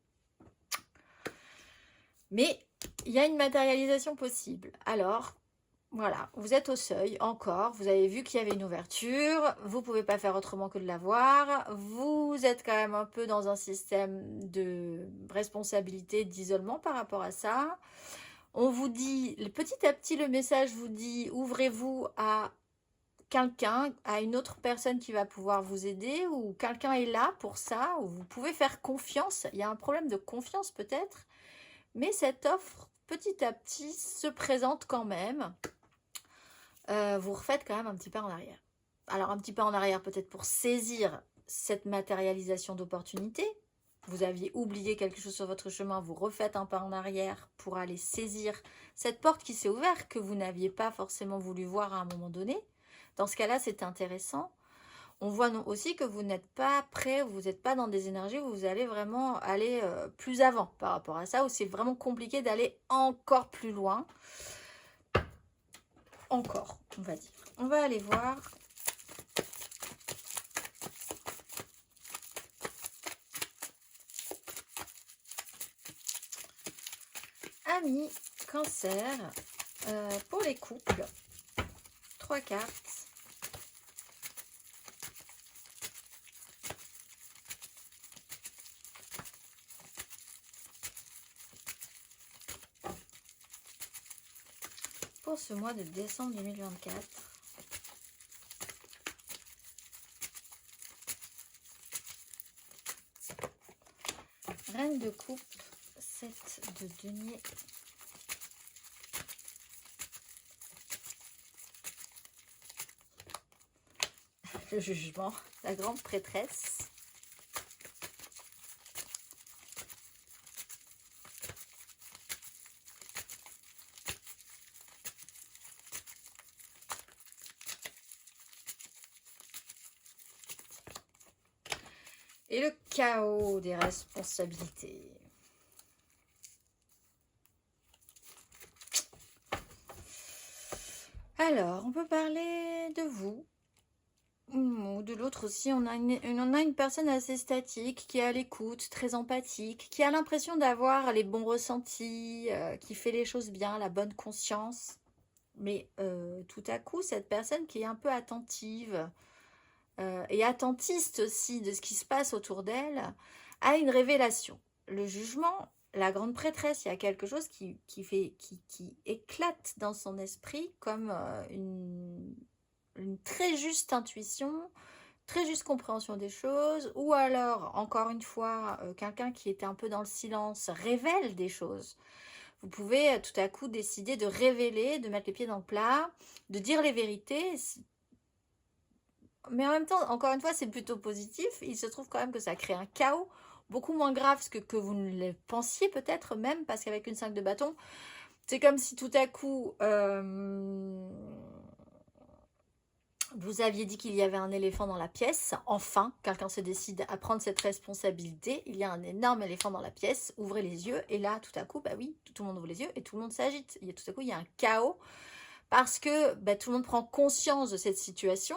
Mais il y a une matérialisation possible. Alors, voilà, vous êtes au seuil encore, vous avez vu qu'il y avait une ouverture, vous ne pouvez pas faire autrement que de la voir, vous êtes quand même un peu dans un système de responsabilité, d'isolement par rapport à ça. On vous dit, petit à petit le message vous dit, ouvrez-vous à quelqu'un, à une autre personne qui va pouvoir vous aider, ou quelqu'un est là pour ça, ou vous pouvez faire confiance, il y a un problème de confiance peut-être, mais cette offre petit à petit se présente quand même. Vous refaites quand même un petit pas en arrière. Alors un petit pas en arrière peut-être pour saisir cette matérialisation d'opportunités. Vous aviez oublié quelque chose sur votre chemin, vous refaites un pas en arrière pour aller saisir cette porte qui s'est ouverte, que vous n'aviez pas forcément voulu voir à un moment donné. Dans ce cas-là, c'est intéressant. On voit aussi que vous n'êtes pas prêt, vous n'êtes pas dans des énergies où vous allez vraiment aller plus avant par rapport à ça, où c'est vraiment compliqué d'aller encore plus loin. Encore, on va dire. On va aller voir. Amis, Cancer, pour les couples, 3 cartes. Pour ce mois de décembre 2024. Reine de coupe, 7 de denier. Le jugement, la grande prêtresse. Et le chaos des responsabilités. Alors, on peut parler de vous. Ou de l'autre aussi. On a une personne assez statique, qui est à l'écoute, très empathique, qui a l'impression d'avoir les bons ressentis, qui fait les choses bien, la bonne conscience. Mais tout à coup, cette personne qui est un peu attentive, et attentiste aussi de ce qui se passe autour d'elle, a une révélation. Le jugement, la grande prêtresse, il y a quelque chose qui éclate dans son esprit comme une très juste intuition, très juste compréhension des choses, ou alors, encore une fois, quelqu'un qui était un peu dans le silence révèle des choses. Vous pouvez tout à coup décider de révéler, de mettre les pieds dans le plat, de dire les vérités. Mais en même temps, encore une fois, c'est plutôt positif. Il se trouve quand même que ça crée un chaos beaucoup moins grave que vous ne le pensiez peut-être même, parce qu'avec une 5 de bâton, c'est comme si tout à coup, vous aviez dit qu'il y avait un éléphant dans la pièce. Enfin, quelqu'un se décide à prendre cette responsabilité. Il y a un énorme éléphant dans la pièce. Ouvrez les yeux. Et là, tout à coup, bah oui, tout le monde ouvre les yeux et tout le monde s'agite. Tout à coup, il y a un chaos. Parce que tout le monde prend conscience de cette situation.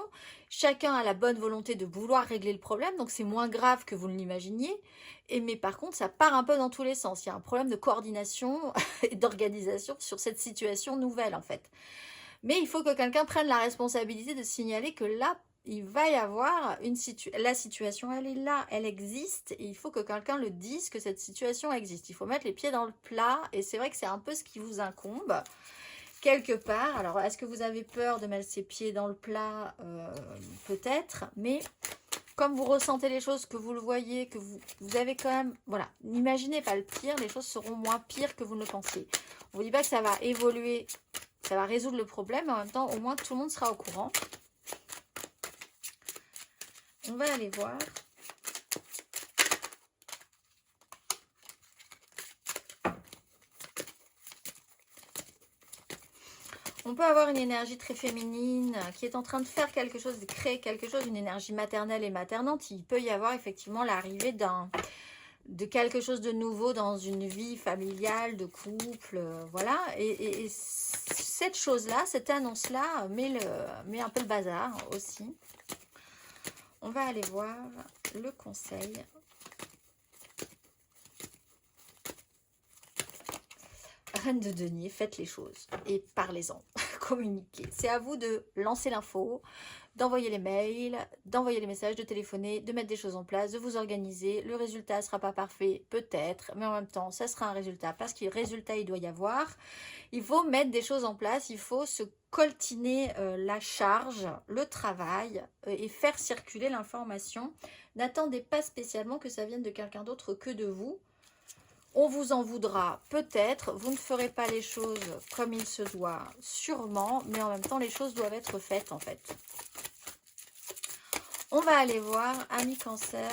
Chacun a la bonne volonté de vouloir régler le problème. Donc, c'est moins grave que vous ne l'imaginiez. Mais par contre, ça part un peu dans tous les sens. Il y a un problème de coordination et d'organisation sur cette situation nouvelle, en fait. Mais il faut que quelqu'un prenne la responsabilité de signaler que là, il va y avoir la situation, elle est là, elle existe. Et il faut que quelqu'un le dise que cette situation existe. Il faut mettre les pieds dans le plat. Et c'est vrai que c'est un peu ce qui vous incombe. Quelque part, alors est-ce que vous avez peur de mettre ses pieds dans le plat? Peut-être, mais comme vous ressentez les choses, que vous le voyez, que vous avez quand même, voilà, n'imaginez pas le pire, les choses seront moins pires que vous ne le pensiez. On ne vous dit pas que ça va évoluer, ça va résoudre le problème, mais en même temps, au moins tout le monde sera au courant. On va aller voir. On peut avoir une énergie très féminine qui est en train de faire quelque chose, de créer quelque chose, une énergie maternelle et maternante. Il peut y avoir effectivement l'arrivée de quelque chose de nouveau dans une vie familiale, de couple, voilà. Et cette chose-là, cette annonce-là, met un peu le bazar aussi. On va aller voir le conseil. Reine de denier, faites les choses et parlez-en, communiquez. C'est à vous de lancer l'info, d'envoyer les mails, d'envoyer les messages, de téléphoner, de mettre des choses en place, de vous organiser. Le résultat ne sera pas parfait, peut-être, mais en même temps, ça sera un résultat parce que le résultat, il doit y avoir. Il faut mettre des choses en place, il faut se coltiner la charge, le travail et faire circuler l'information. N'attendez pas spécialement que ça vienne de quelqu'un d'autre que de vous. On vous en voudra peut-être, vous ne ferez pas les choses comme il se doit, sûrement, mais en même temps, les choses doivent être faites en fait. On va aller voir, amis Cancer.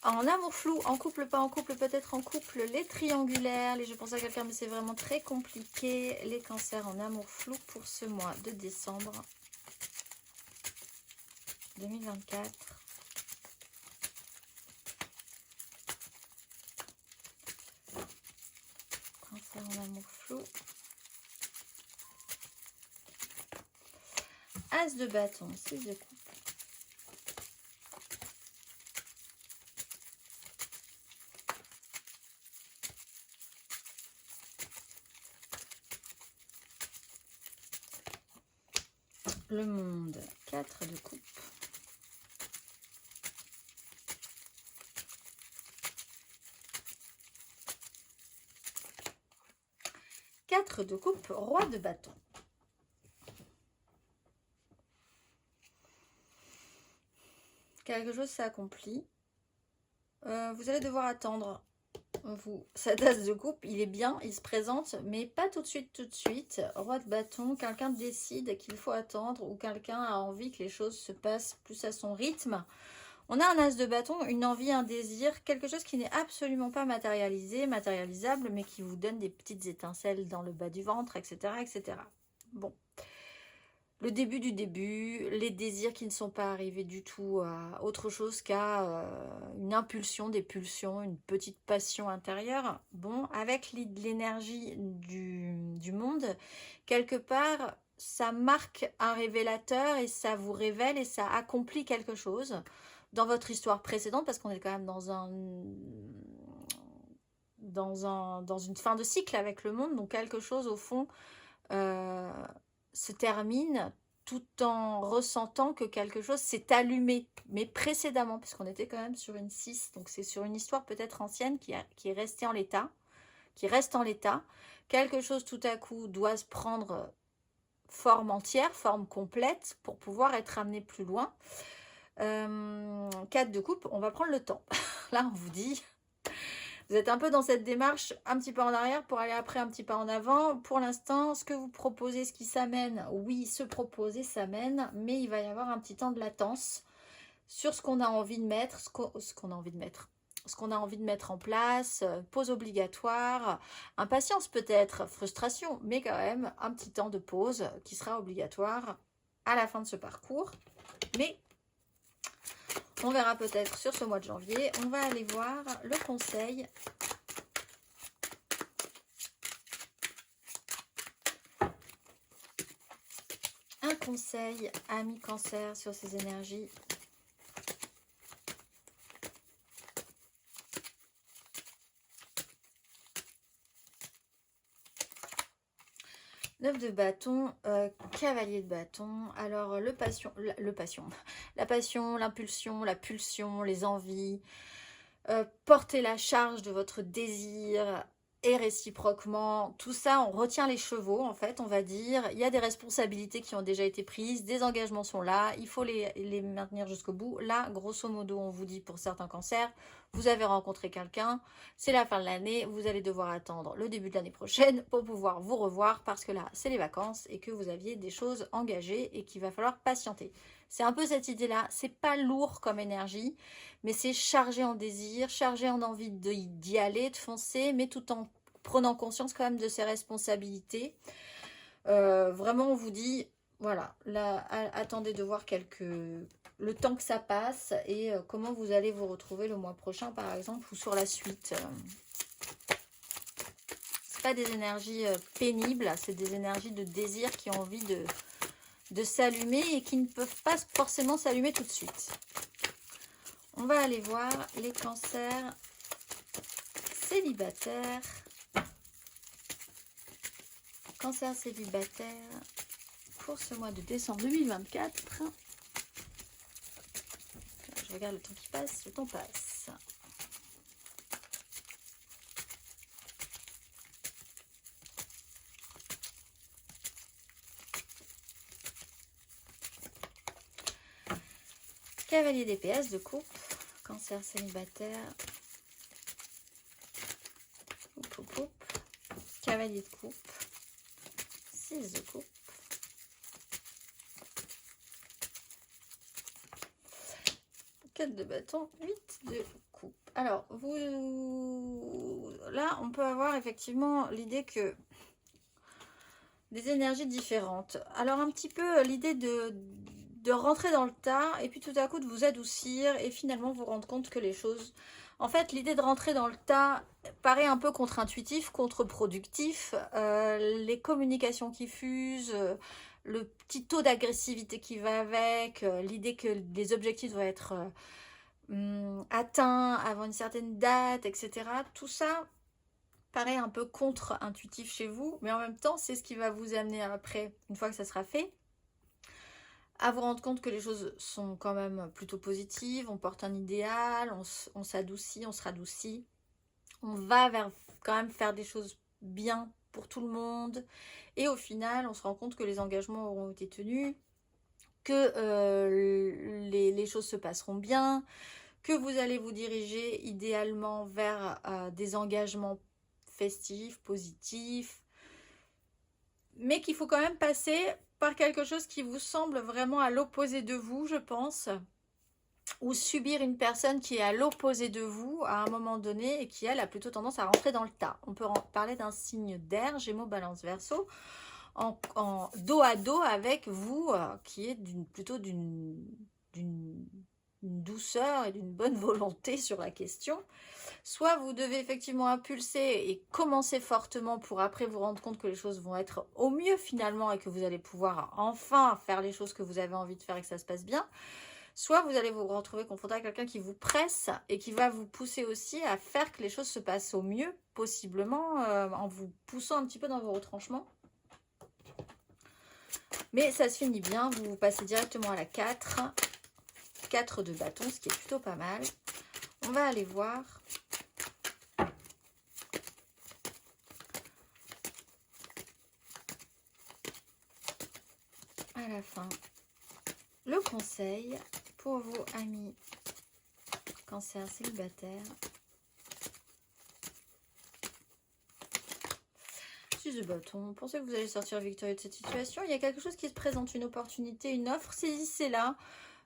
En amour flou, en couple, pas en couple, peut-être en couple, les triangulaires, les je pense à quelqu'un, mais c'est vraiment très compliqué. Les cancers en amour flou pour ce mois de décembre 2024. Cancer en amour flou. As de bâton, 6 de coupe. Le monde, 4 de coupe. Quatre de coupe, roi de bâton. Quelque chose s'accomplit. Vous allez devoir attendre. Vous, cet as de coupe, il est bien, il se présente, mais pas tout de suite, tout de suite. Roi de bâton, quelqu'un décide qu'il faut attendre ou quelqu'un a envie que les choses se passent plus à son rythme. On a un as de bâton, une envie, un désir, quelque chose qui n'est absolument pas matérialisé, matérialisable, mais qui vous donne des petites étincelles dans le bas du ventre, etc., etc. Bon. Le début du début, les désirs qui ne sont pas arrivés du tout à autre chose qu'à une impulsion, des pulsions, une petite passion intérieure. Bon, avec l'énergie du monde, quelque part, ça marque un révélateur et ça vous révèle et ça accomplit quelque chose dans votre histoire précédente, parce qu'on est quand même dans une fin de cycle avec le monde, donc quelque chose au fond se termine tout en ressentant que quelque chose s'est allumé, mais précédemment, puisqu'on était quand même sur une 6, donc c'est sur une histoire peut-être ancienne qui est restée en l'état, qui reste en l'état. Quelque chose tout à coup doit se prendre forme entière, forme complète, pour pouvoir être amené plus loin. 4 de coupe, on va prendre le temps. Là, on vous dit... Vous êtes un peu dans cette démarche, un petit pas en arrière pour aller après un petit pas en avant. Pour l'instant, ce que vous proposez, ce qui s'amène, oui, se proposer s'amène, mais il va y avoir un petit temps de latence sur ce qu'on a envie de mettre, ce qu'on a envie de mettre en place, pause obligatoire, impatience peut-être, frustration, mais quand même un petit temps de pause qui sera obligatoire à la fin de ce parcours. Mais on verra peut-être sur ce mois de janvier. On va aller voir le conseil. Un conseil, ami Cancer, sur ces énergies. Neuf de bâton, cavalier de bâton. Alors, la passion, l'impulsion, la pulsion, les envies. Porter la charge de votre désir et réciproquement. Tout ça, on retient les chevaux, en fait, on va dire. Il y a des responsabilités qui ont déjà été prises, des engagements sont là, il faut les maintenir jusqu'au bout. Là, grosso modo, on vous dit pour certains cancers, vous avez rencontré quelqu'un, c'est la fin de l'année, vous allez devoir attendre le début de l'année prochaine pour pouvoir vous revoir, parce que là, c'est les vacances et que vous aviez des choses engagées et qu'il va falloir patienter. C'est un peu cette idée-là, c'est pas lourd comme énergie, mais c'est chargé en désir, chargé en envie d'y aller, de foncer, mais tout en prenant conscience quand même de ses responsabilités. Vraiment, on vous dit, voilà, là, attendez de voir le temps que ça passe et comment vous allez vous retrouver le mois prochain, par exemple, ou sur la suite. C'est pas des énergies pénibles, c'est des énergies de désir qui ont envie de s'allumer et qui ne peuvent pas forcément s'allumer tout de suite. On va aller voir les cancers célibataires. Cancer célibataire pour ce mois de décembre 2024. Je regarde le temps qui passe, le temps passe. Cavalier d'épée, de coupe, cancer célibataire, cavalier de coupe, 6 de coupe. De bâton, 8 de coupe. Alors, là, on peut avoir effectivement l'idée que des énergies différentes. Alors, un petit peu l'idée de rentrer dans le tas et puis tout à coup de vous adoucir et finalement vous rendre compte que les choses... En fait, l'idée de rentrer dans le tas paraît un peu contre-intuitif, contre-productif. Les communications qui fusent... le petit taux d'agressivité qui va avec, l'idée que les objectifs doivent être atteints avant une certaine date, etc. Tout ça paraît un peu contre-intuitif chez vous, mais en même temps, c'est ce qui va vous amener après, une fois que ça sera fait, à vous rendre compte que les choses sont quand même plutôt positives, on porte un idéal, on s'adoucit, on se radoucit, on va vers quand même faire des choses bien pour tout le monde, et au final, on se rend compte que les engagements auront été tenus, que les choses se passeront bien, que vous allez vous diriger idéalement vers des engagements festifs, positifs, mais qu'il faut quand même passer par quelque chose qui vous semble vraiment à l'opposé de vous, je pense, ou subir une personne qui est à l'opposé de vous à un moment donné et qui, elle, a plutôt tendance à rentrer dans le tas. On peut parler d'un signe d'air, Gémeaux, Balance, Verseau, en dos à dos avec vous, qui est plutôt d'une douceur et d'une bonne volonté sur la question. Soit vous devez effectivement impulser et commencer fortement pour après vous rendre compte que les choses vont être au mieux finalement et que vous allez pouvoir enfin faire les choses que vous avez envie de faire et que ça se passe bien. Soit vous allez vous retrouver confronté à quelqu'un qui vous presse et qui va vous pousser aussi à faire que les choses se passent au mieux, possiblement, en vous poussant un petit peu dans vos retranchements. Mais ça se finit bien, vous passez directement à la 4. 4 de bâton, ce qui est plutôt pas mal. On va aller voir à la fin le conseil pour vos amis cancer célibataires. 6 de bâton, pensez que vous allez sortir victorieux de cette situation. Il y a quelque chose qui se présente, une opportunité, une offre, saisissez-la.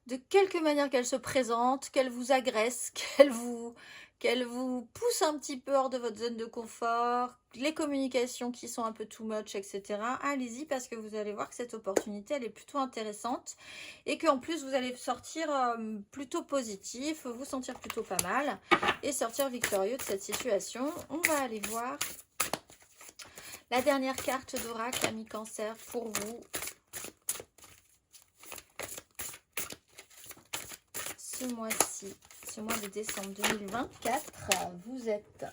De quelque manière qu'elle se présente, qu'elle vous agresse, qu'elle vous pousse un petit peu hors de votre zone de confort, les communications qui sont un peu too much, etc. Allez-y parce que vous allez voir que cette opportunité, elle est plutôt intéressante et qu'en plus, vous allez sortir plutôt positif, vous sentir plutôt pas mal et sortir victorieux de cette situation. On va aller voir la dernière carte d'oracle, ami cancer, pour vous. Ce mois-ci, ce mois de décembre 2024, vous êtes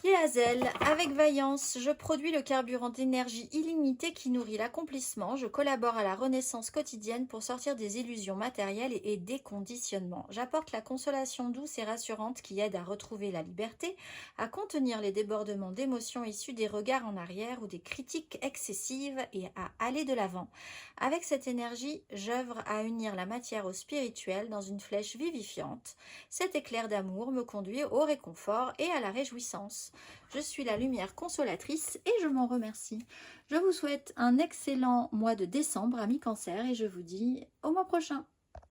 Yazel, avec vaillance, je produis le carburant d'énergie illimitée qui nourrit l'accomplissement. Je collabore à la renaissance quotidienne pour sortir des illusions matérielles et des conditionnements. J'apporte la consolation douce et rassurante qui aide à retrouver la liberté, à contenir les débordements d'émotions issus des regards en arrière ou des critiques excessives et à aller de l'avant. Avec cette énergie, j'œuvre à unir la matière au spirituel dans une flèche vivifiante. Cet éclair d'amour me conduit au réconfort et à la réjouissance. Je suis la lumière consolatrice et je m'en remercie. Je vous souhaite un excellent mois de décembre, amis cancer, et je vous dis au mois prochain.